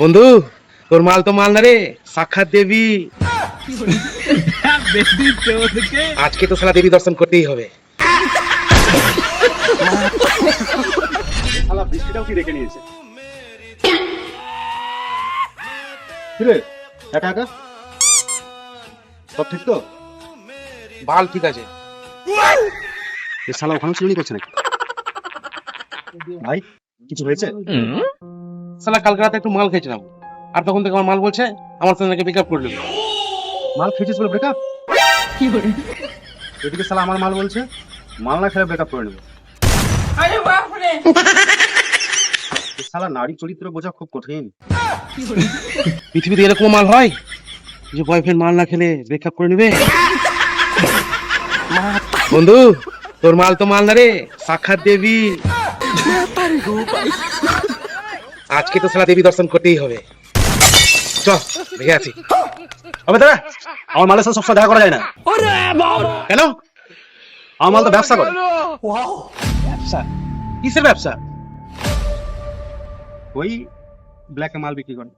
বন্ধু তোর মাল তো মাল না রে, সাক্ষাৎ দেবী। আজকে তো সালা দেবী দর্শন করতেই হবে। শালা বৃষ্টিটাও কি রেখে নিয়েছে। কিরে একা একা সব ঠিক তো? বাল ঠিক আছে। এ শালা ওখানে চুরি করছে নাকি? ভাই কিছু হয়েছে? সালা কালকে রাতে একটু মাল খেয়েছিলাম, আর তখন থেকে আমার মাল বলছে আমার সাথে নাকি পিকআপ করে নেবে। মাল খেয়েছিস বলে ব্রেকআপ? এদিকে শালা আমার মাল বলছে মাল না খেলে ব্রেকআপ করে নেবো। এ শালা নারী চরিত্র বোঝা খুব কঠিন। পৃথিবীতে এরকম মাল হয় যে বয়ফ্রেন্ড মাল না খেলে ব্রেকআপ করে নেবে? বন্ধু তোর মাল তো মাল না রে, সাক্ষাৎ দেবী। আজকে তো সালা দেবী দর্শন করতেই হবে। চল দেখে আছি। হবে দাদা, আমার মালের সাথে সবসময় দেখা করা যায় না। কেন? আমার মাল তো ব্যবসা করে। ব্যবসা? কিসের ব্যবসা? ওই ব্ল্যাকে মাল বিক্রি করে।